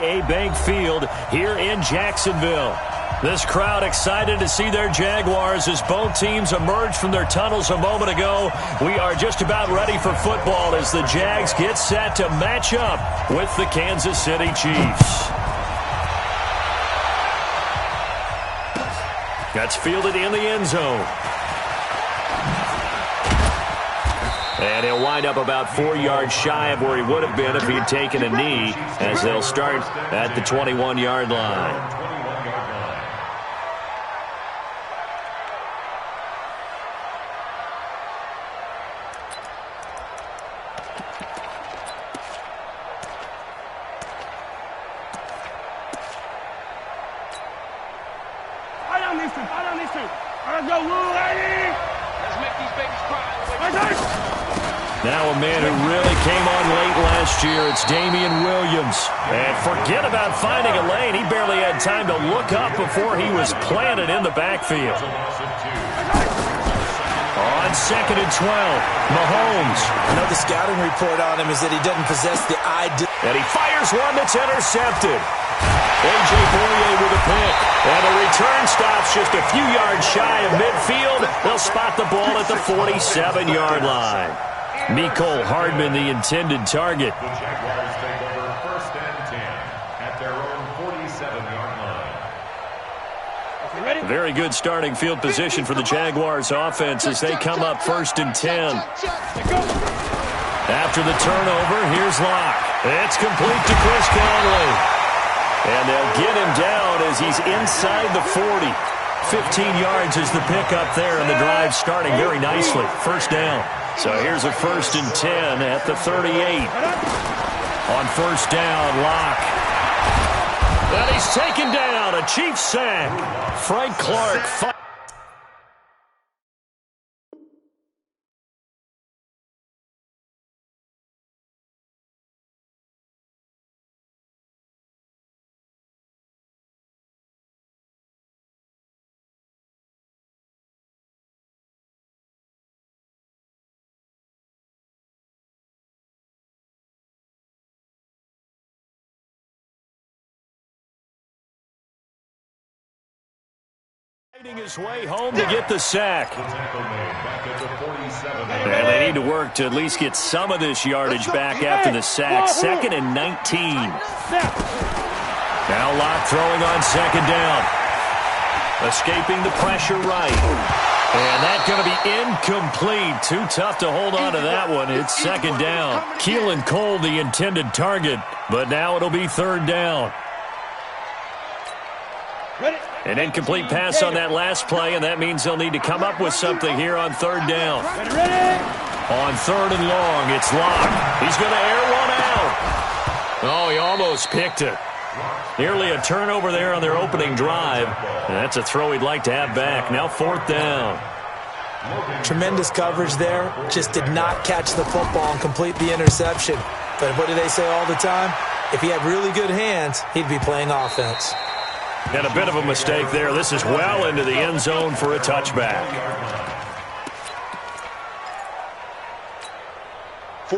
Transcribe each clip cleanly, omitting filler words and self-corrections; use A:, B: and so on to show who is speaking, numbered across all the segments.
A: TIAA Bank Field here in Jacksonville. This crowd excited to see their Jaguars as both teams emerged from their tunnels a moment ago. We are just about ready for football as the Jags get set to match up with the Kansas City Chiefs. That's fielded in the end zone. And he'll wind up about 4 yards shy of where he would have been if he'd taken a knee, as they'll start at the 21-yard line. Now a man who really came on late last year, it's Damian Williams. And forget about finding a lane. He barely had time to look up before he was planted in the backfield. On 2nd and 12, Mahomes.
B: I know the scouting report on him is that he doesn't possess the eye.
A: And he fires one that's intercepted. A.J. Boye with a pick. And the return stops just a few yards shy of midfield. They'll spot the ball at the 47-yard line. Mecole Hardman, the intended target.
C: The Jaguars take over 1st and 10 at their own 47-yard line.
A: Very good starting field position for the Jaguars offense as they come up 1st and 10. After the turnover, here's Locke. It's complete to Chris Conley. And they'll get him down as he's inside the 40. 15 yards is the pickup there, and the drive starting very nicely. 1st down. So here's a 1st and 10 at the 38. On 1st down, Locke. And he's taken down. A Chiefs sack. Frank Clark. His way home to get the sack. And they need to work to at least get some of this yardage back after the sack. 2nd and 19. Now Locke throwing on 2nd down. Escaping the pressure right. And that's going to be incomplete. Too tough to hold on to that one. It's 2nd down. Keelan Cole, the intended target. But now it'll be 3rd down. An incomplete pass on that last play, and that means they'll need to come up with something here on 3rd down. On 3rd and long, it's Locke. He's going to air one out. Oh, he almost picked it. Nearly a turnover there on their opening drive. And that's a throw he'd like to have back. Now 4th down.
B: Tremendous coverage there. Just did not catch the football and complete the interception. But what do they say all the time? If he had really good hands, he'd be playing offense.
A: And a bit of a mistake there. This is well into the end zone for a touchback.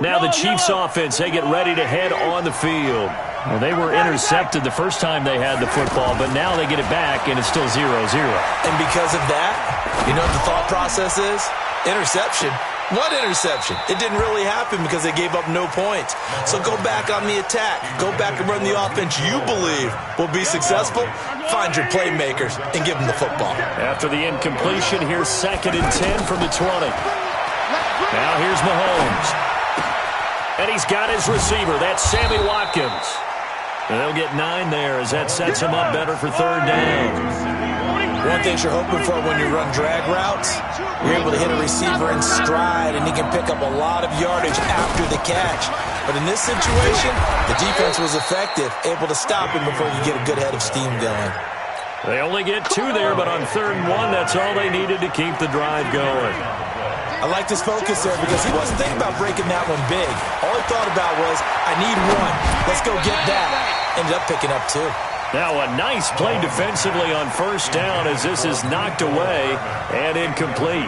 A: Now the Chiefs offense, they get ready to head on the field. Well, they were intercepted the first time they had the football, but now they get it back, and it's still 0-0.
B: And because of that, you know what the thought process is? Interception. What interception? It didn't really happen because they gave up no points. So go back on the attack. Go back and run the offense you believe will be successful. Find your playmakers and give them the football.
A: After the incompletion, here's 2nd and 10 from the 20. Now here's Mahomes. And he's got his receiver. That's Sammy Watkins. And they'll get 9 there as that sets him up better for 3rd down.
B: One thing you're hoping for when you run drag routes, you're able to hit a receiver in stride, and he can pick up a lot of yardage after the catch. But in this situation, the defense was effective, able to stop him before you get a good head of steam going.
A: They only get 2 there, but on 3rd and 1, that's all they needed to keep the drive going.
B: I liked his focus there because he wasn't thinking about breaking that one big. All he thought about was, I need 1. Let's go get that. Ended up picking up 2.
A: Now a nice play defensively on 1st down as this is knocked away and incomplete.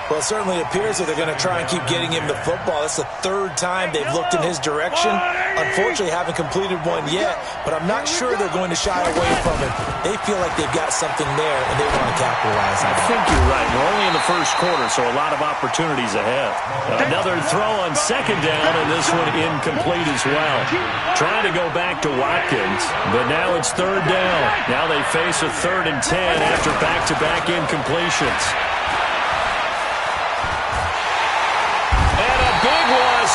B: Well, it certainly appears that they're going to try and keep getting him the football. That's the third time they've looked in his direction. Unfortunately, haven't completed one yet, but I'm not sure they're going to shy away from it. They feel like they've got something there, and they want to capitalize on it.
A: I think you're right. We're only in the first quarter, so a lot of opportunities ahead. Another throw on second down, and this one incomplete as well. Trying to go back to Watkins, but now it's third down. Now they face a 3rd and 10 after back-to-back incompletions.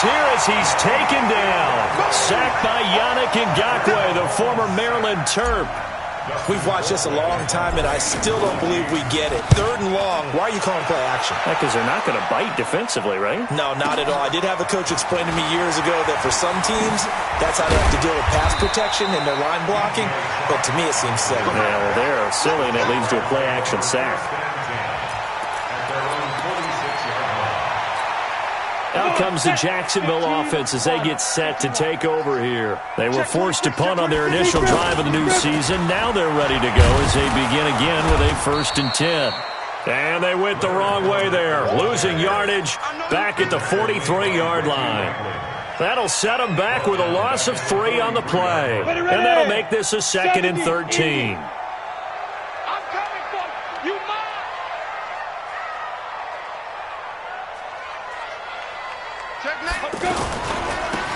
A: Here as he's taken down. Sacked by Yannick Ngakoue, the former Maryland Terp.
B: We've watched this a long time, and I still don't believe we get it. 3rd and long. Why are you calling play action?
A: Because they're not going to bite defensively, right?
B: No, not at all. I did have a coach explain to me years ago that for some teams, that's how they have to deal with pass protection and their line blocking. But to me, it seems silly.
A: Yeah, well, they're silly, and it leads to a play action sack. Out comes the Jacksonville offense as they get set to take over here. They were forced to punt on their initial drive of the new season. Now they're ready to go as they begin again with a 1st and 10. And they went the wrong way there, losing yardage back at the 43-yard line. That'll set them back with a loss of 3 on the play. And that'll make this a 2nd and 13.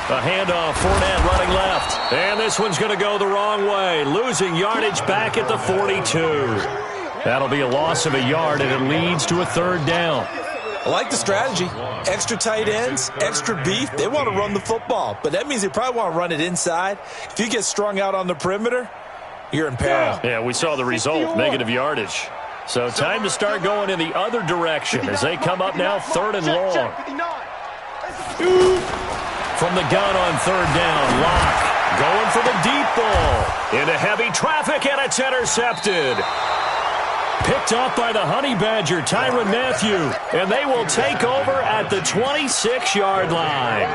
A: A handoff, Fournette running left. And this one's going to go the wrong way, losing yardage back at the 42. That'll be a loss of a yard, and it leads to a 3rd down.
B: I like the strategy. Extra tight ends, extra beef. They want to run the football, but that means they probably want to run it inside. If you get strung out on the perimeter, you're in peril.
A: Yeah, we saw the result, negative yardage. So time to start going in the other direction as they come up now 3rd and long. From the gun on 3rd down, Locke going for the deep ball. Into heavy traffic, and it's intercepted. Picked off by the Honey Badger, Tyrann Mathieu. And they will take over at the 26-yard line.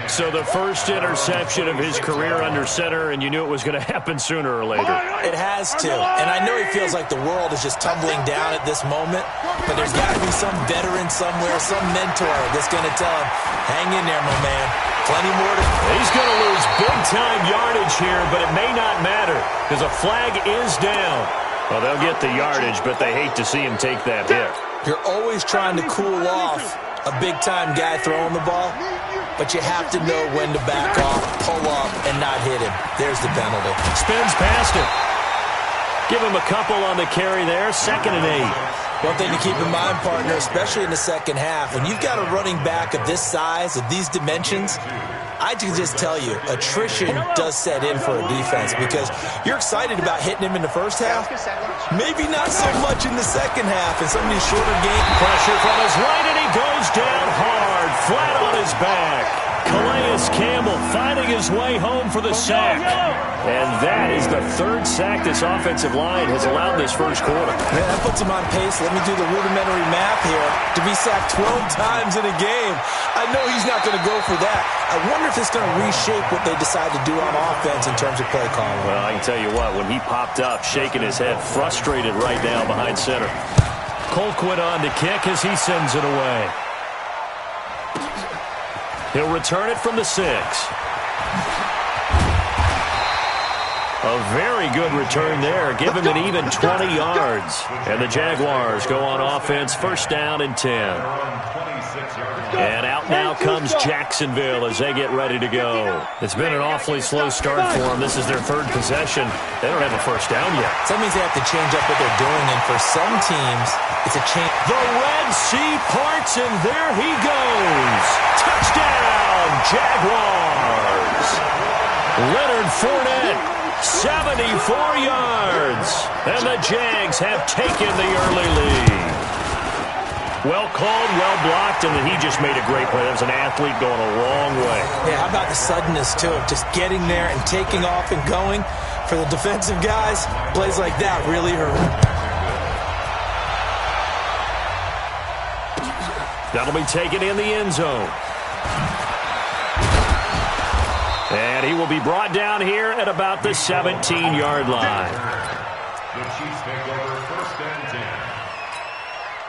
A: So the first interception of his career under center, and you knew it was going to happen sooner or later.
B: It has to. And I know he feels like the world is just tumbling down at this moment, but there's got to be some veteran somewhere, some mentor that's going to tell him, hang in there, my man. Plenty more to...
A: He's going to lose big-time yardage here, but it may not matter because a flag is down. Well, they'll get the yardage, but they hate to see him take that hit.
B: You're always trying to cool off a big-time guy throwing the ball, but you have to know when to back off, pull up, and not hit him. There's the penalty.
A: Spins past him. Give him a couple on the carry there, 2nd and 8.
B: One thing to keep in mind, partner, especially in the second half, when you've got a running back of this size, of these dimensions, I can just tell you, attrition does set in for a defense because you're excited about hitting him in the first half. Maybe not so much in the second half in some of these shorter games.
A: Pressure from his right, and he goes down hard, flat on his back. Calais Campbell finding his way home for the sack. And that is the 3rd sack this offensive line has allowed this first quarter.
B: Man, that puts him on pace. Let me do the rudimentary math here. To be sacked 12 times in a game, I know he's not going to go for that. I wonder if it's going to reshape what they decide to do on offense in terms of play calling.
A: Well, I can tell you what, when he popped up, shaking his head, frustrated right now behind center. Colquitt on to kick as he sends it away. He'll return it from the 6. A very good return there. Give him an even 20 yards. And the Jaguars go on offense, 1st down and 10. And out now comes Jacksonville as they get ready to go. It's been an awfully slow start for them. This is their 3rd possession. They don't have a 1st down yet.
B: So that means they have to change up what they're doing, and for some teams, it's a change.
A: The Red Sea parts, and there he goes. Touchdown, Jaguars. Leonard Fournette, 74 yards. And the Jags have taken the early lead. Well called, well blocked, and he just made a great play. That was an athlete going a long way.
B: Yeah, how about the suddenness, too, of just getting there and taking off and going? For the defensive guys, plays like that really hurt.
A: That'll be taken in the end zone. And he will be brought down here at about the 17-yard line.
C: The Chiefs take over 1st and 10.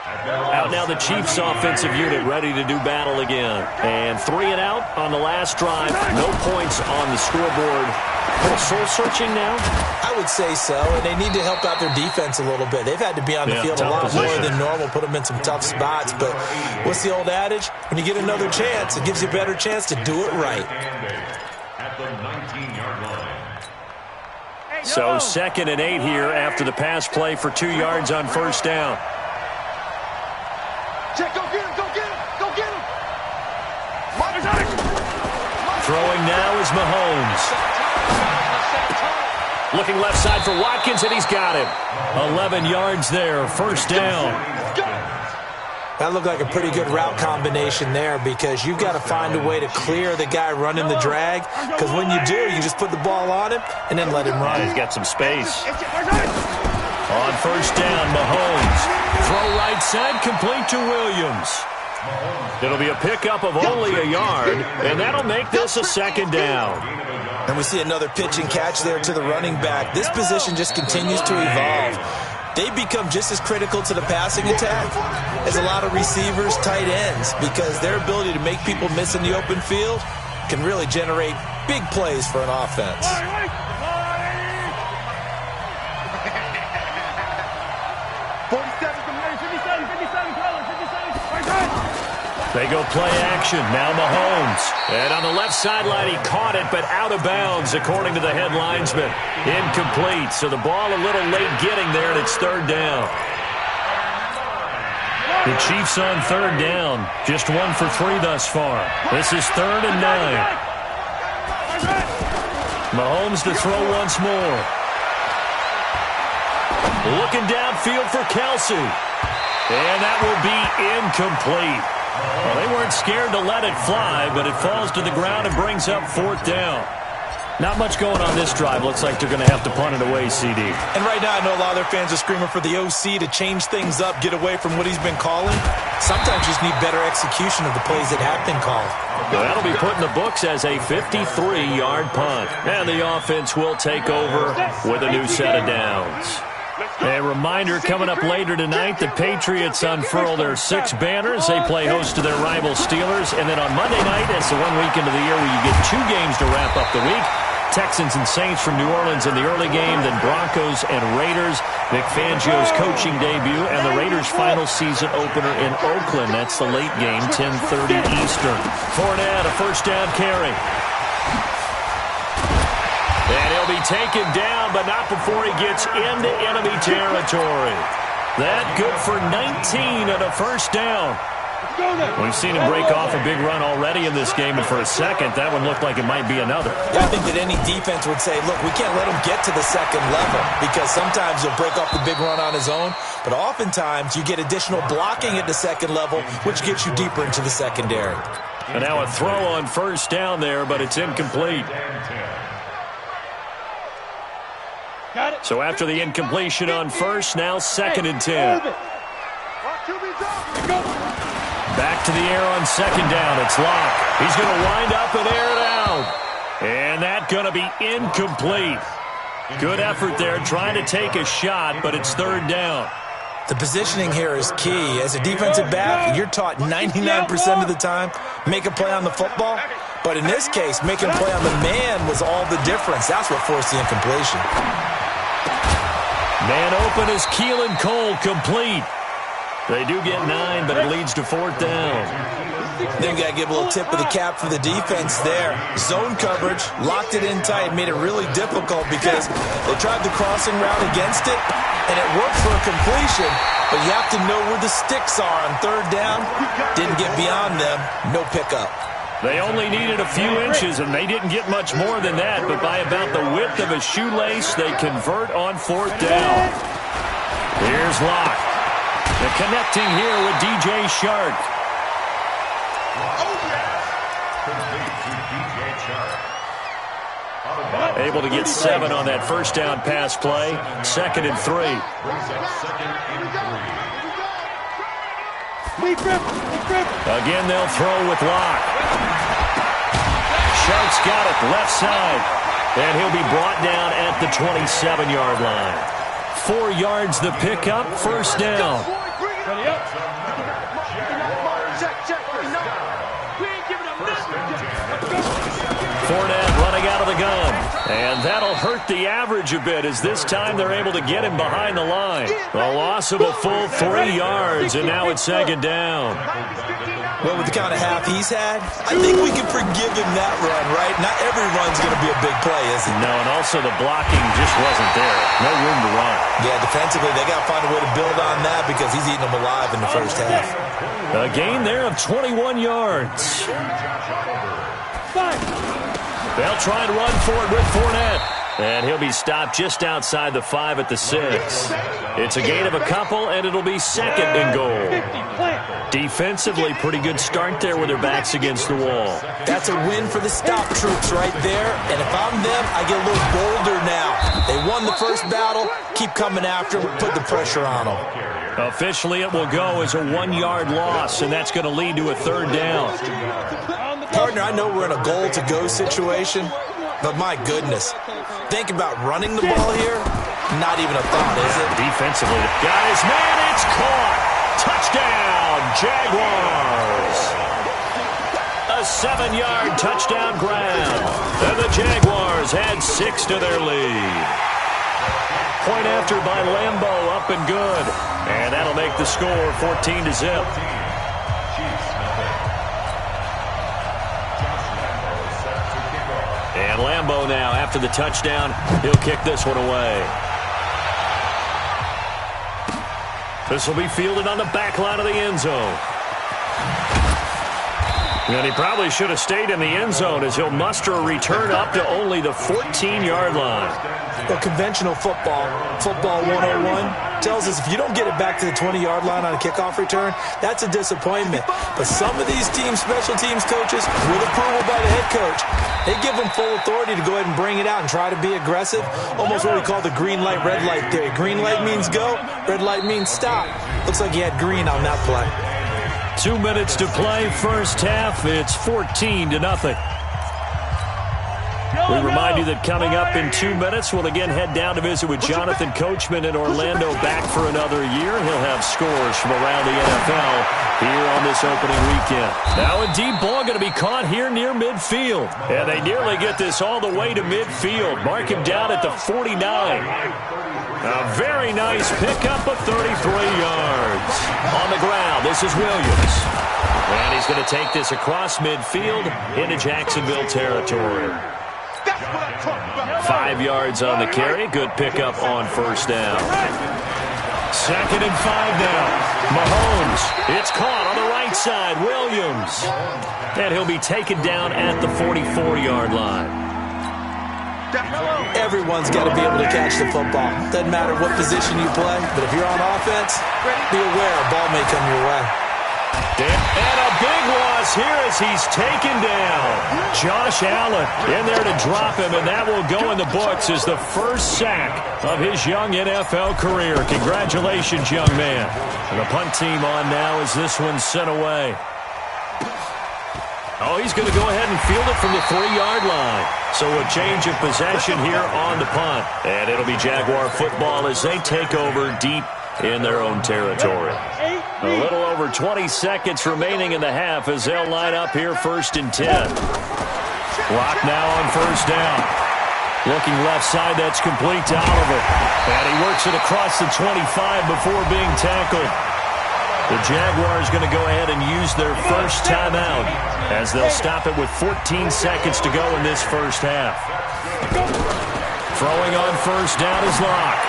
A: Out now the Chiefs offensive unit ready to do battle again. And 3 and out on the last drive. No points on the scoreboard. A little soul-searching now?
B: I would say so, and they need to help out their defense a little bit. They've had to be on the field a lot more than normal, put them in some tough spots. But what's the old adage? When you get another chance, it gives you a better chance to do it right.
C: At the 19-yard line.
A: So 2nd and 8 here after the pass play for 2 yards on first down.
D: Check, go get him, go get him, go get him.
A: Throwing now is Mahomes. Looking left side for Watkins, and he's got him. 11 yards there, first down.
B: That looked like a pretty good route combination there because you've got to find a way to clear the guy running the drag, because when you do, you just put the ball on him and then let him run.
A: He's got some space. On first down, Mahomes. Throw right side, complete to Williams. It'll be a pickup of only a yard, and that'll make this a second down.
B: And we see another pitch and catch there to the running back. This position just continues to evolve. They become just as critical to the passing attack as a lot of receivers, tight ends, because their ability to make people miss in the open field can really generate big plays for an offense.
A: They go play action. Now Mahomes. And on the left sideline, he caught it, but out of bounds, according to the head linesman. Incomplete. So the ball a little late getting there, and it's third down. The Chiefs on third down. Just 1 for 3 thus far. This is 3rd and 9. Mahomes to throw once more. Looking downfield for Kelsey. And that will be incomplete. Well, they weren't scared to let it fly, but it falls to the ground and brings up 4th down. Not much going on this drive. Looks like they're going to have to punt it away, CD.
B: And right now, I know a lot of their fans are screaming for the OC to change things up, get away from what he's been calling. Sometimes you just need better execution of the plays that have been called.
A: Well, that'll be put in the books as a 53-yard punt. And the offense will take over with a new set of downs. A reminder, coming up later tonight, the Patriots unfurl their 6 banners. They play host to their rival Steelers. And then on Monday night, it's the 1 week into the year where you get 2 games to wrap up the week. Texans and Saints from New Orleans in the early game, then Broncos and Raiders. Vic Fangio's coaching debut, and the Raiders' final season opener in Oakland. That's the late game, 10:30 Eastern. Fournette, a first down carry. And he'll be taken down, but not before he gets into enemy territory. That good for 19 and a first down. We've seen him break off a big run already in this game, and for a second, that one looked like it might be another.
B: I think that any defense would say, look, we can't let him get to the second level, because sometimes he'll break off the big run on his own, but oftentimes you get additional blocking at the second level, which gets you deeper into the secondary.
A: And now a throw on first down there, but it's incomplete. So after the incompletion on first, now 2nd and 10. Back to the air on second down. It's Locke. He's going to wind up and air it out. And that's going to be incomplete. Good effort there trying to take a shot, but it's 3rd down.
B: The positioning here is key. As a defensive back, you're taught 99% of the time, make a play on the football. But in this case, making a play on the man was all the difference. That's what forced the incompletion.
A: Man open is Keelan Cole, complete. They do get 9, but it leads to 4th down.
B: Then got to give a little tip of the cap for the defense there. Zone coverage, locked it in tight, made it really difficult because they tried the crossing route against it, and it worked for a completion, but you have to know where the sticks are on 3rd down. Didn't get beyond them, no pickup.
A: They only needed a few inches, and they didn't get much more than that, but by about the width of a shoelace, they convert on 4th down. Here's Locke. They're connecting here with DJ Shark. Able to get 7 on that first down pass play. 2nd and 3. Again, they'll throw with Locke. Shark's got it left side. And he'll be brought down at the 27-yard line. 4 yards the pickup, first down.
D: Ready up. Check. We ain't giving up nothing.
A: Fournette running out of the gun. And that'll hurt the average a bit as this time they're able to get him behind the line. A loss of a full 3 yards, and now it's second down.
B: Well, with the kind of half he's had, I think we can forgive him that run, right? Not every run's going to be a big play, is it?
A: No, and also the blocking just wasn't there. No room to run.
B: Yeah, defensively, they got to find a way to build on that because he's eating them alive in the first half.
A: A gain there of 21 yards. They'll try and run for it with Fournette. And he'll be stopped just outside the 5 at the 6. It's a gain of a couple, and it'll be second and goal. Defensively, pretty good start there with their backs against the wall.
B: That's a win for the stop troops right there. And if I'm them, I get a little bolder now. They won the first battle. Keep coming after them. Put the pressure on them.
A: Officially, it will go as a 1-yard loss, and that's going to lead to a third down.
B: Partner, I know we're in a goal-to-go situation, but my goodness. Think about running the ball here. Not even a thought, is it?
A: Defensively, got his man. It's caught. Touchdown, Jaguars. A 7-yard touchdown grab. And the Jaguars add 6 to their lead. Point after by Lambo, up and good. And that'll make the score 14-0. And Lambo now, after the touchdown, he'll kick this one away. This will be fielded on the back line of the end zone. And he probably should have stayed in the end zone as he'll muster a return up to only the 14-yard line.
B: Well, conventional football 101, tells us if you don't get it back to the 20-yard line on a kickoff return, that's a disappointment. But some of these special teams coaches, with approval by the head coach, they give them full authority to go ahead and bring it out and try to be aggressive. Almost what we call the green light, red light theory. Green light means go, red light means stop. Looks like he had green on that play.
A: 2 minutes to play, first half. It's 14-0. We remind you that coming up in 2 minutes, we'll again head down to visit with Jonathan Coachman in Orlando, back for another year. He'll have scores from around the NFL here on this opening weekend. Now a deep ball going to be caught here near midfield. And they nearly get this all the way to midfield. Mark him down at the 49. A very nice pickup of 33 yards. On the ground, this is Williams. And he's going to take this across midfield into Jacksonville territory. 5 yards on the carry. Good pickup on first down. 2nd and 5 now. Mahomes. It's caught on the right side. Williams. And he'll be taken down at the 44-yard line.
B: Everyone's got to be able to catch the football. Doesn't matter what position you play, but if you're on offense, be aware a ball may come your way.
A: And a big loss here as he's taken down. Josh Allen in there to drop him, and that will go in the books as the first sack of his young NFL career. Congratulations, young man. And the punt team on now as this one's sent away. Oh, he's going to go ahead and field it from the 3-yard line. So a change of possession here on the punt. And it'll be Jaguar football as they take over deep in their own territory. A little over 20 seconds remaining in the half as they'll line up here 1st and 10. Clock now on first down. Looking left side, that's complete to Oliver. And he works it across the 25 before being tackled. The Jaguars going to go ahead and use their first timeout as they'll stop it with 14 seconds to go in this first half. Throwing on first down is Locke.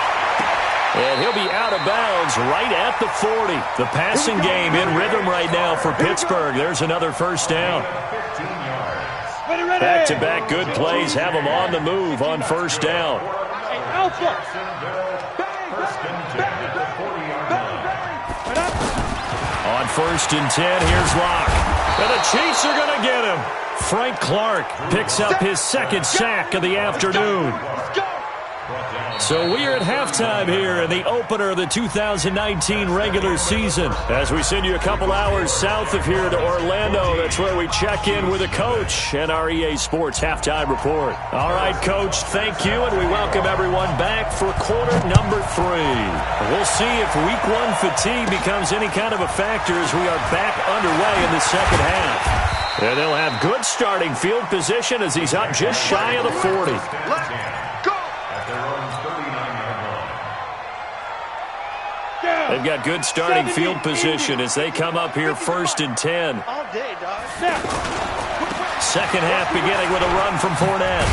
A: And he'll be out of bounds right at the 40. The passing game in rhythm right now for Pittsburgh. There's another first down. Back-to-back good plays have them on the move on first down. On 1st and 10, here's Locke. And the Chiefs are going to get him. Frank Clark picks up his 2nd sack of the afternoon. So we are at halftime here in the opener of the 2019 regular season. As we send you a couple hours south of here to Orlando, that's where we check in with a coach and our EA Sports halftime report. All right, Coach, thank you, and we welcome everyone back for quarter number 3. We'll see if week 1 fatigue becomes any kind of a factor as we are back underway in the second half. And they'll have good starting field position as he's up just shy of the 40. They've got good starting field position as they come up here 1st and 10. Second half beginning with a run from Fournette.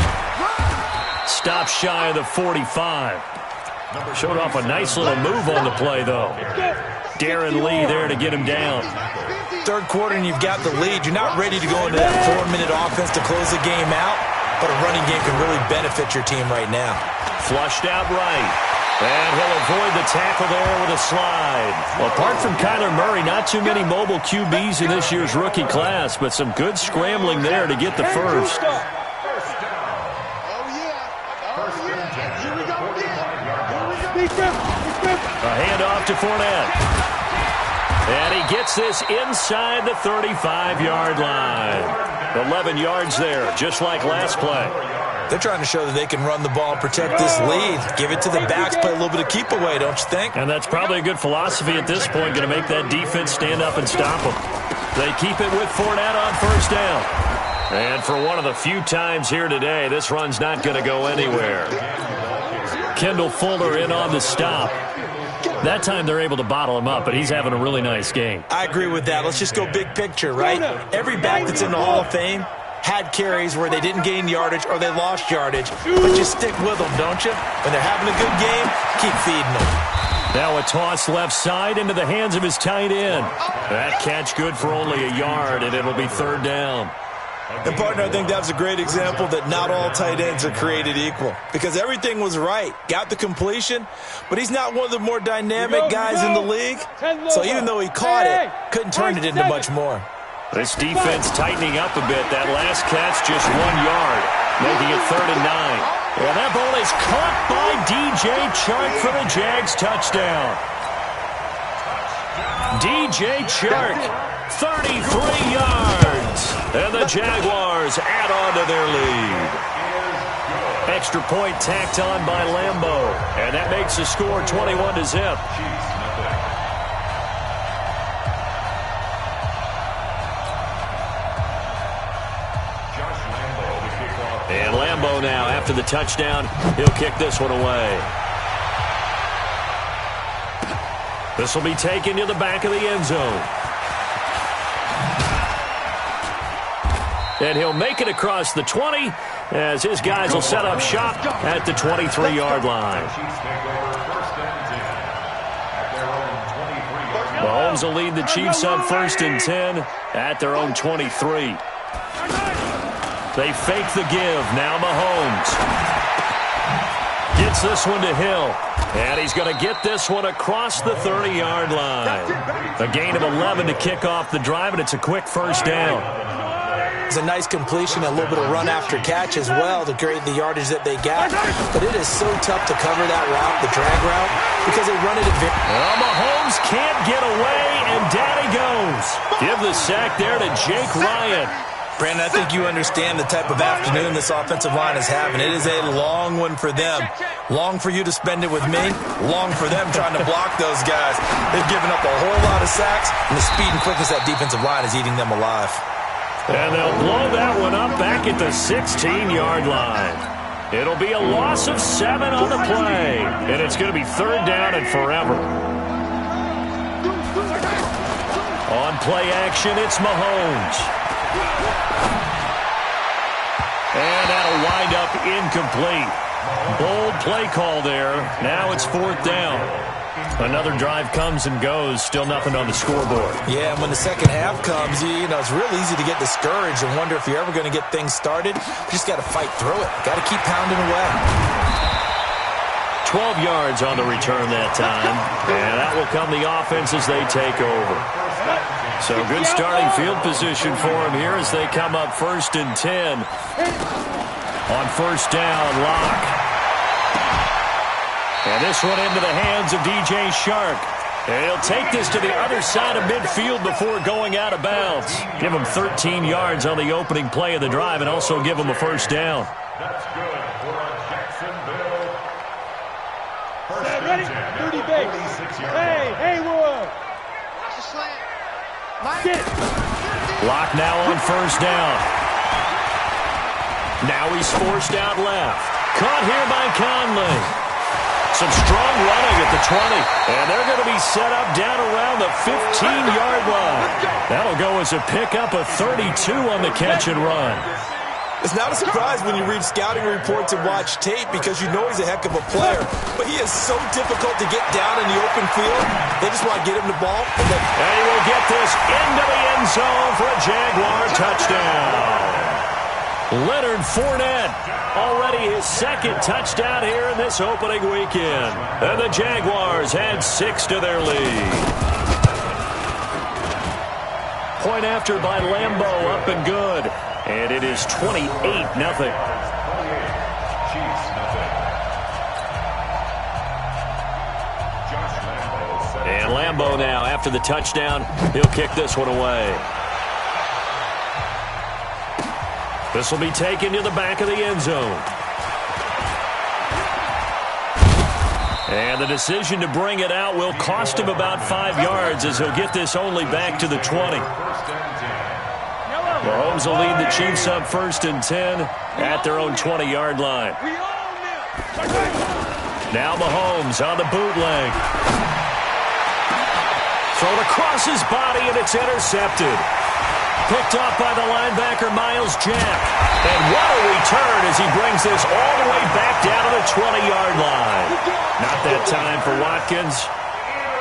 A: Stop shy of the 45. Showed off a nice little move on the play, though. Darren Lee there to get him down.
B: Third quarter and you've got the lead. You're not ready to go into that 4-minute offense to close the game out, but a running game can really benefit your team right now.
A: Flushed out right. And he'll avoid the tackle there with a slide. Well, apart from Kyler Murray, not too many mobile QBs in this year's rookie class, but some good scrambling there to get the first.
D: A
A: handoff to Fournette. And he gets this inside the 35-yard line. 11 yards there, just like last play.
B: They're trying to show that they can run the ball and protect this lead. Give it to the backs, play a little bit of keep away, don't you think?
A: And that's probably a good philosophy at this point, going to make that defense stand up and stop them. They keep it with Fournette on first down. And for one of the few times here today, this run's not going to go anywhere. Kendall Fuller in on the stop. That time they're able to bottle him up, but he's having a really nice game.
B: I agree with that. Let's just go big picture, right? Every back that's in the Hall of Fame had carries where they didn't gain yardage or they lost yardage, but just stick with them, don't you? When they're having a good game, keep feeding them.
A: Now a toss left side into the hands of his tight end. That catch good for only a yard, and it'll be 3rd down.
B: And, partner, I think that was a great example that not all tight ends are created equal because everything was right. Got the completion, but he's not one of the more dynamic guys in the league. So even though he caught it, couldn't turn it into much more.
A: This defense tightening up a bit. That last catch just 1 yard, making it 3rd and 9. And that ball is caught by DJ Chark for the Jags touchdown. DJ Chark, 33 yards. And the Jaguars add on to their lead. Extra point tacked on by Lambeau. And that makes the score 21-0. And Lambeau now, after the touchdown, he'll kick this one away. This will be taken to the back of the end zone. And he'll make it across the 20 as his guys will set up shop at the 23-yard line. Mahomes will lead the Chiefs on 1st and 10 at their own 23. They fake the give. Now Mahomes gets this one to Hill. And he's going to get this one across the 30-yard line. A gain of 11 to kick off the drive, and it's a quick first down.
B: It's a nice completion, a little bit of run after catch as well to create the yardage that they got. But it is so tough to cover that route, the drag route, because they run it at
A: well, Mahomes can't get away, and down he goes. Give the sack there to Jake Ryan.
B: Brandon, I think you understand the type of afternoon this offensive line is having. It is a long one for them. Long for you to spend it with me. Long for them trying to block those guys. They've given up a whole lot of sacks, and the speed and quickness of that defensive line is eating them alive.
A: And they'll blow that one up back at the 16-yard line. It'll be a loss of 7 on the play, and it's going to be 3rd down and forever. On play action, it's Mahomes. And that'll wind up incomplete. Bold play call there. Now it's 4th down. Another drive comes and goes. Still nothing on the scoreboard.
B: Yeah, and when the second half comes, you know, it's real easy to get discouraged and wonder if you're ever going to get things started. You just got to fight through it. Got to keep pounding away.
A: 12 yards on the return that time. And that will come the offense as they take over. So good starting field position for them here as they come up 1st and 10. On 1st down, Locke. And this one into the hands of DJ Shark. And he'll take this to the other side of midfield before going out of bounds. Give him 13 yards on the opening play of the drive and also give him a first down.
C: That's good for a Jacksonville. First
D: Ready?
C: and 10.
D: 30 base.
C: 46-yard
D: Hey,
C: line.
D: Haywood. Get.
A: Lock now on first down. Now he's forced out left. Caught here by Conley. Some strong running at the 20. And they're going to be set up down around the 15-yard line. That'll go as a pickup of 32 on the catch and run.
B: It's not a surprise when you read scouting reports and watch tape because you know he's a heck of a player. But he is so difficult to get down in the open field. They just want to get him the ball.
A: And he will get this into the end zone for a Jaguar touchdown. Leonard Fournette, already his second touchdown here in this opening weekend. And the Jaguars add 6 to their lead. Point after by Lambeau, up and good. And it is 28-0. And Lambeau now, after the touchdown, he'll kick this one away. This will be taken to the back of the end zone. And the decision to bring it out will cost him about 5 yards as he'll get this only back to the 20. Mahomes will lead the Chiefs up 1st and 10 at their own 20-yard line. Now Mahomes on the bootleg. Thrown across his body, and it's intercepted. Picked off by the linebacker, Miles Jack. And what a return as he brings this all the way back down to the 20-yard line. Not that time for Watkins.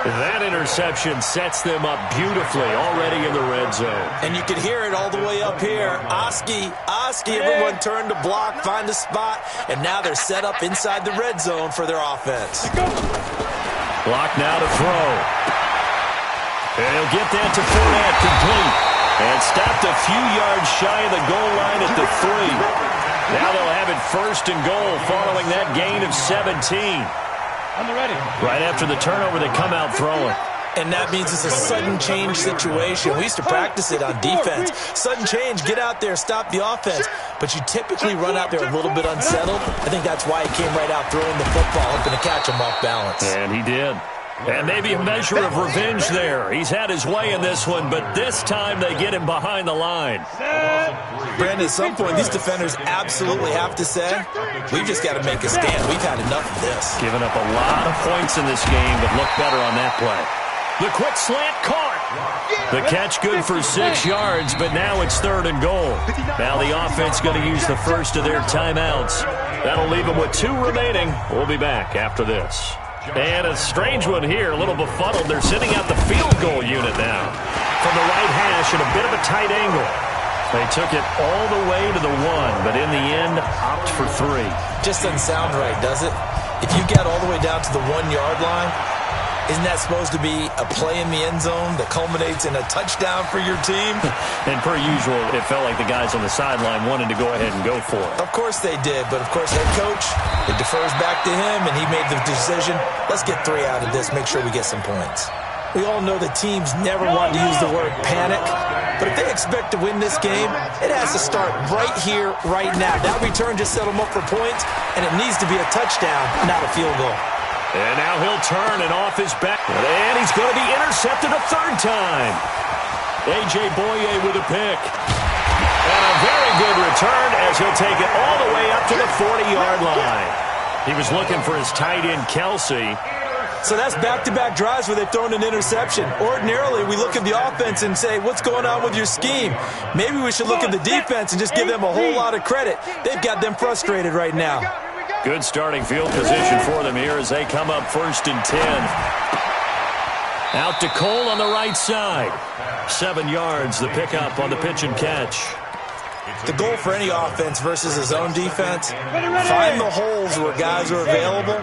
A: That interception sets them up beautifully already in the red zone.
B: And you can hear it all the way up here. Oski, everyone turned to block, find a spot, and now they're set up inside the red zone for their offense.
A: Block now to throw. And he'll get that to Fournette, complete. And stopped a few yards shy of the goal line at the 3. Now they'll have it 1st and goal following that gain of 17. Right after the turnover, they come out throwing.
B: And that means it's a sudden change situation. We used to practice it on defense. Sudden change, get out there, stop the offense. But you typically run out there a little bit unsettled. I think that's why he came right out throwing the football, hoping to catch him off balance.
A: And he did. And maybe a measure of revenge there. He's had his way in this one, but this time they get him behind the line.
B: Brandon, at some point, these defenders absolutely have to say, we've just got to make a stand. We've had enough of this.
A: Giving up a lot of points in this game, but look better on that play. The quick slant caught. The catch good for 6 yards, but now it's 3rd and goal. Now the offense going to use the first of their timeouts. That'll leave them with 2 remaining. We'll be back after this. And a strange one here, a little befuddled. They're sending out the field goal unit now. From the right hash at a bit of a tight angle. They took it all the way to the 1, but in the end, opt for 3.
B: Just doesn't sound right, does it? If you get all the way down to the 1-yard line, isn't that supposed to be a play in the end zone that culminates in a touchdown for your team?
A: And per usual, it felt like the guys on the sideline wanted to go ahead and go for it.
B: Of course they did, but of course head coach, it defers back to him, and he made the decision, let's get 3 out of this, make sure we get some points. We all know that teams never want to use the word panic, but if they expect to win this game, it has to start right here, right now. That return just set them up for points, and it needs to be a touchdown, not a field goal.
A: And now he'll turn and off his back. And he's going to be intercepted a 3rd time. A.J. Boye with a pick. And a very good return as he'll take it all the way up to the 40-yard line. He was looking for his tight end, Kelsey.
B: So that's back-to-back drives where they've thrown an interception. Ordinarily, we look at the offense and say, what's going on with your scheme? Maybe we should look at the defense and just give them a whole lot of credit. They've got them frustrated right now.
A: Good starting field position for them here as they come up 1st and 10. Out to Cole on the right side. 7 yards, the pickup on the pitch and catch.
B: The goal for any offense versus his own defense, find the holes where guys are available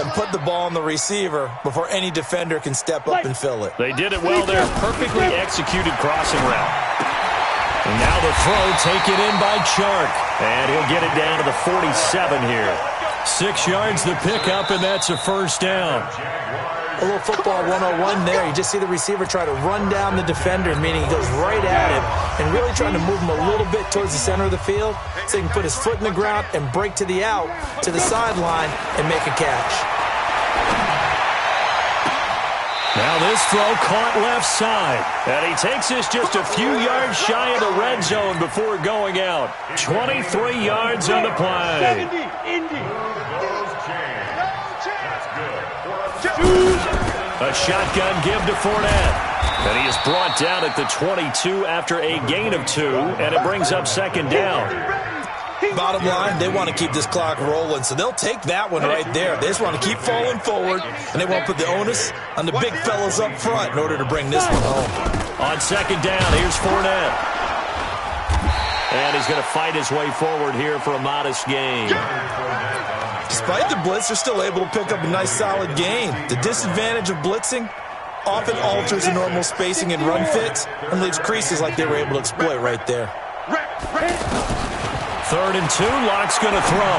B: and put the ball on the receiver before any defender can step up and fill it.
A: They did it well there. Perfectly executed crossing route. And now the throw taken in by Chark. And he'll get it down to the 47 here. 6 yards the pickup, and that's a first down.
B: A little football 101 there. You just see the receiver try to run down the defender, meaning he goes right at him and really trying to move him a little bit towards the center of the field so he can put his foot in the ground and break to the out, to the sideline, and make a catch.
A: Now this throw caught left side. And he takes us just a few yards shy of the red zone before going out. 23 yards on the play.
D: 70, Indy.
A: A shotgun give to Fournette. And he is brought down at the 22 after a gain of 2, and it brings up second down.
B: Bottom line, they want to keep this clock rolling, so they'll take that one right there. They just want to keep falling forward, and they want to put the onus on the big fellas up front in order to bring this one home.
A: On second down, here's Fournette. And he's going to fight his way forward here for a modest gain.
B: Despite the blitz, they're still able to pick up a nice solid gain. The disadvantage of blitzing often alters the normal spacing and run fits and leaves creases like they were able to exploit right there.
A: 3rd and 2, Locke's going to throw.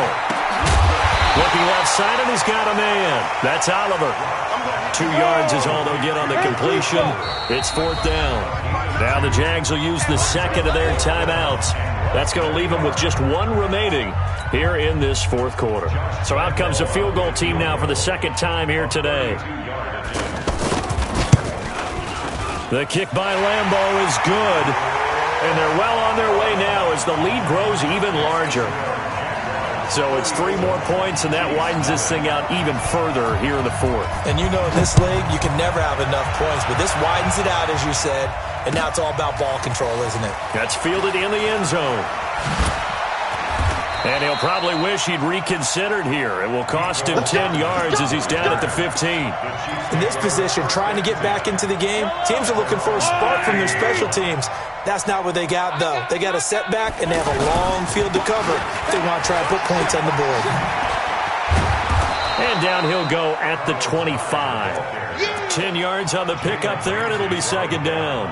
A: Looking left side, and he's got a man. That's Oliver. 2 yards is all they'll get on the completion. It's 4th down. Now the Jags will use the second of their timeouts. That's going to leave them with just 1 remaining here in this 4th quarter. So out comes a field goal team now for the second time here today. The kick by Lambeau is good. And they're well on their way now as the lead grows even larger. So it's 3 more points, and that widens this thing out even further here in the 4th.
B: And you know in this league, you can never have enough points, but this widens it out, as you said, and now it's all about ball control, isn't it?
A: That's fielded in the end zone. And he'll probably wish he'd reconsidered here. It will cost him 10 yards as he's down at the 15.
B: In this position, trying to get back into the game, teams are looking for a spark from their special teams. That's not what they got, though. They got a setback, and they have a long field to cover if they want to try and put points on the board.
A: And down he'll go at the 25. 10 yards on the pickup there, and it'll be second down.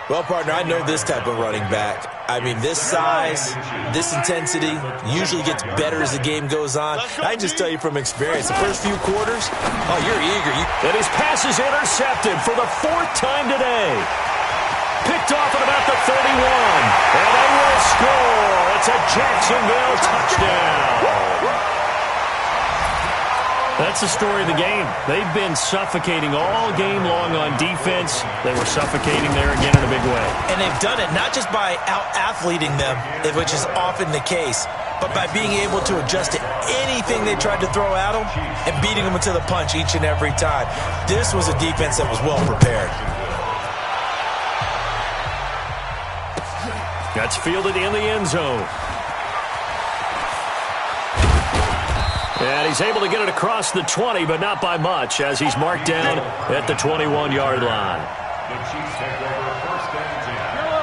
B: Well, partner, I know this type of running back. I mean, this size, this intensity usually gets better as the game goes on. I just tell you from experience, the first few quarters, oh, you're eager.
A: And his pass is intercepted for the 4th time today. Picked off at about the 31. And they will score. It's a Jacksonville touchdown. That's the story of the game. They've been suffocating all game long on defense. They were suffocating there again in a big way.
B: And they've done it not just by out-athleting them, which is often the case, but by being able to adjust to anything they tried to throw at them and beating them to the punch each and every time. This was a defense that was well prepared.
A: That's fielded in the end zone. And he's able to get it across the 20, but not by much, as he's marked down at the 21-yard line.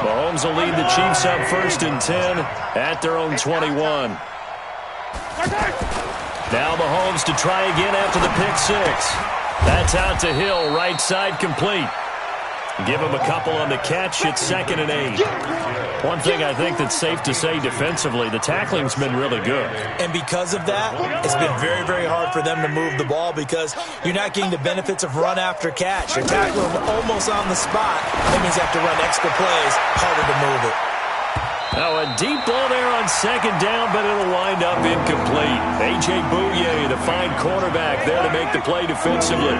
A: Mahomes will lead the Chiefs up 1st and 10 at their own 21. Now Mahomes to try again after the pick 6. That's out to Hill, right side complete. Give him a couple on the catch. It's 2nd and 8. One thing I think that's safe to say defensively, the tackling's been really good.
B: And because of that, it's been very, very hard for them to move the ball because you're not getting the benefits of run after catch. You're tackling them almost on the spot. That means you have to run extra plays, harder to move it.
A: Now a deep ball there on 2nd down, but it'll wind up incomplete. A.J. Bouye, the fine cornerback, there to make the play defensively.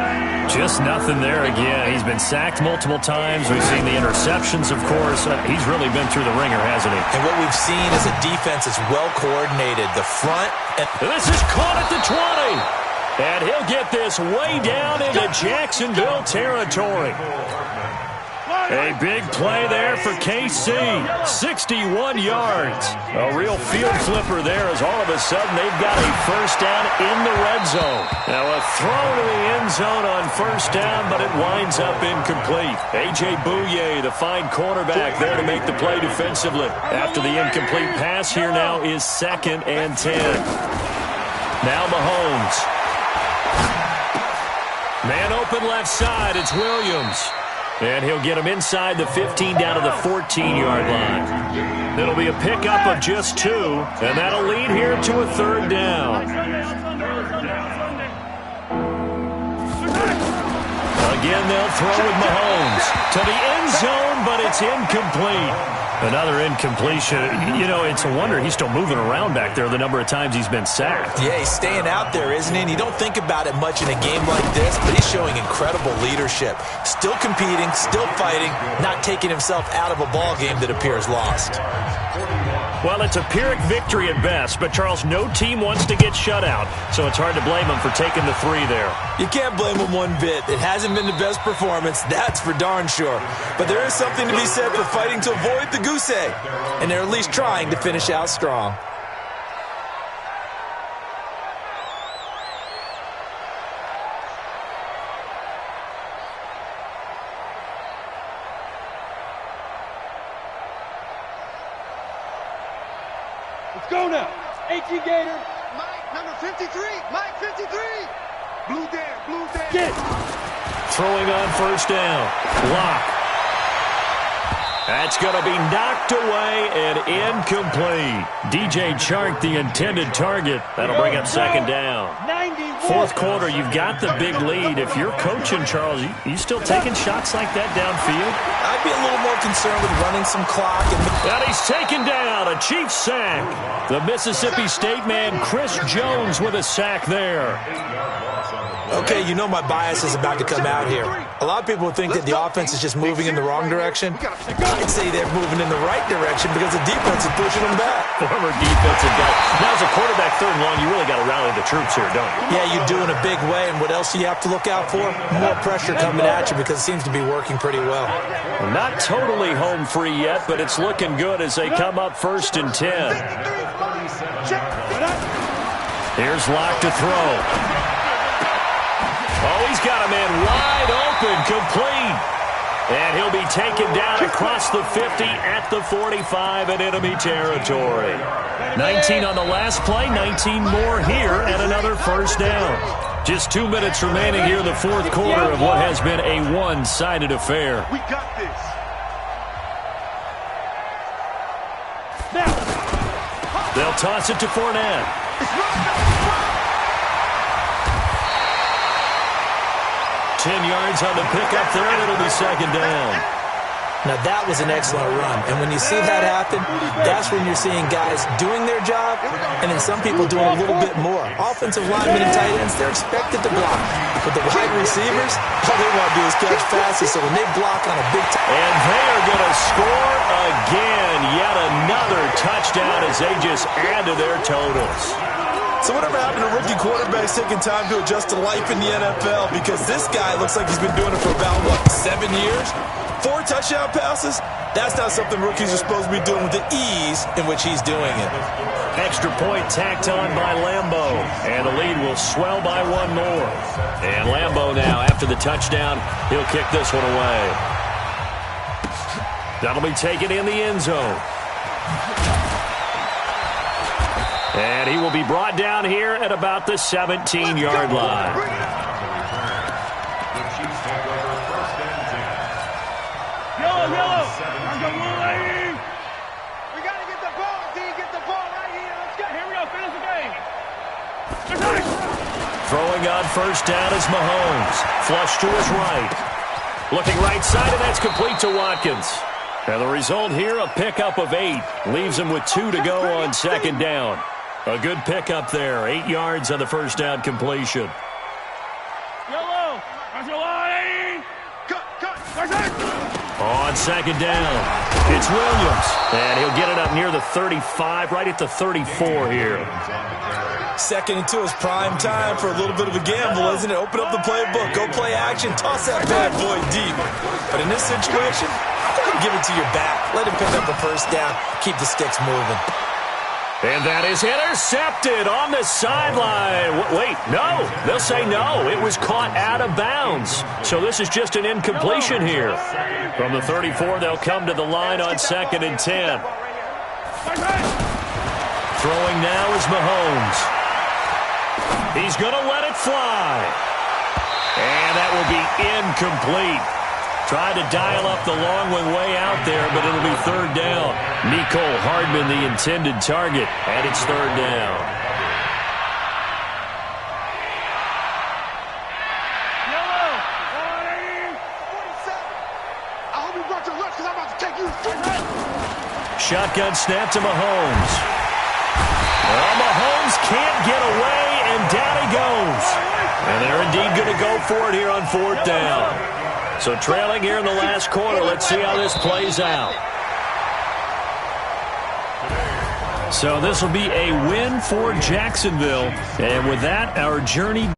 A: Just nothing there again. He's been sacked multiple times. We've seen the interceptions, of course. He's really been through the ringer, hasn't he?
B: And what we've seen is a defense that's well coordinated. The front and
A: this is caught at the 20. And he'll get this way down into Jacksonville territory. A big play there for KC. 61 yards. A real field flipper there as all of a sudden they've got a first down in the red zone. Now a throw to the end zone on first down, but it winds up incomplete. A.J. Bouye, the fine cornerback, there to make the play defensively. After the incomplete pass, here now is 2nd and 10. Now Mahomes. Man open left side, it's Williams. And he'll get him inside the 15 down to the 14-yard line. It'll be a pickup of just 2, and that'll lead here to a 3rd down. Again, they'll throw with Mahomes to the end zone, but it's incomplete. Another incompletion. You know, it's a wonder he's still moving around back there the number of times he's been sacked.
B: Yeah, he's staying out there, isn't he? And you don't think about it much in a game like this, but he's showing incredible leadership. Still competing, still fighting, not taking himself out of a ball game that appears lost.
A: Well, it's a Pyrrhic victory at best, but, Charles, no team wants to get shut out, so it's hard to blame him for taking the 3 there.
B: You can't blame him one bit. It hasn't been the best performance, that's for darn sure. But there is something to be said for fighting to avoid the goose egg, and they're at least trying to finish out strong.
D: Let's go now. 18 Gator. Mike, number 53. Mike, 53. Blue there. Get.
A: Throwing on first down. Lock. That's going to be knocked away and incomplete. DJ Chark, the intended target. That'll bring up second down. Fourth quarter, you've got the big lead. If you're coaching, Charles, you still taking shots like that downfield?
B: I'd be a little more concerned with running some clock.
A: And he's taken down. A Chiefs sack. The Mississippi State man, Chris Jones, with a sack there.
B: Okay, you know my bias is about to come out here. A lot of people think that the offense is just moving in the wrong direction. I'd say they're moving in the right direction because the defense is pushing them back.
A: Former defensive guy. Now, as a quarterback, third and long, you really got to rally the troops here, don't you?
B: Yeah, you do in a big way, and what else do you have to look out for? More pressure coming at you because it seems to be working pretty well.
A: Not totally home free yet, but it's looking good as they come up 1st and 10. Here's Locke to throw. Oh, he's got a man wide open, complete. And he'll be taken down across the 50 at the 45 in enemy territory. 19 on the last play, 19 more here and another first down. Just 2 minutes remaining here in the fourth quarter of what has been a one-sided affair.
D: We got this.
A: They'll toss it to Fournette. 10 yards on the pickup there, and it'll be second down.
B: Now, that was an excellent run. And when you see that happen, that's when you're seeing guys doing their job and then some people doing a little bit more. Offensive linemen and tight ends, they're expected to block. But the wide receivers, all they want to do is catch passes. So when they block on a big time.
A: And they are going to score again. Yet another touchdown as they just add to their totals.
B: So whatever happened to rookie quarterbacks taking time to adjust to life in the NFL? Because this guy looks like he's been doing it for about, 7 years? 4 touchdown passes? That's not something rookies are supposed to be doing with the ease in which he's doing it.
A: Extra point tacked on by Lambeau. And the lead will swell by 1 more. And Lambeau now, after the touchdown, he'll kick this one away. That'll be taken in the end zone. And he will be brought down here at about the 17-yard line.
C: The Chiefs take over 1st and 10.
D: Yellow. We got to get the ball, D. Get the ball right here. Let's go. Here we go. Finish the game.
A: Throwing on first down is Mahomes. Flush to his right. Looking right side, and that's complete to Watkins. And the result here, a pickup of 8. Leaves him with 2 to go on second down. A good pickup there. 8 yards on the first down completion.
D: Yellow. That's your line. Cut.
A: On second down, it's Williams. And he'll get it up near the 35, right at the 34 here.
B: Second and 2 is prime time for a little bit of a gamble, isn't it? Open up the playbook, go play action, toss that bad boy deep. But in this situation, give it to your back. Let him pick up the first down. Keep the sticks moving.
A: And that is intercepted on the sideline. Wait, no. They'll say no. It was caught out of bounds. So this is just an incompletion here. From the 34, they'll come to the line on 2nd and 10. Throwing now is Mahomes. He's going to let it fly. And that will be incomplete. Tried to dial up the long one way out there, but it'll be 3rd down. Nicole Hardman, the intended target, and it's 3rd down. shotgun snap to Mahomes. Well, Mahomes can't get away, and down he goes. And they're indeed going to go for it here on 4th down. So trailing here in the last quarter. Let's see how this plays out. So this will be a win for Jacksonville. And with that, our journey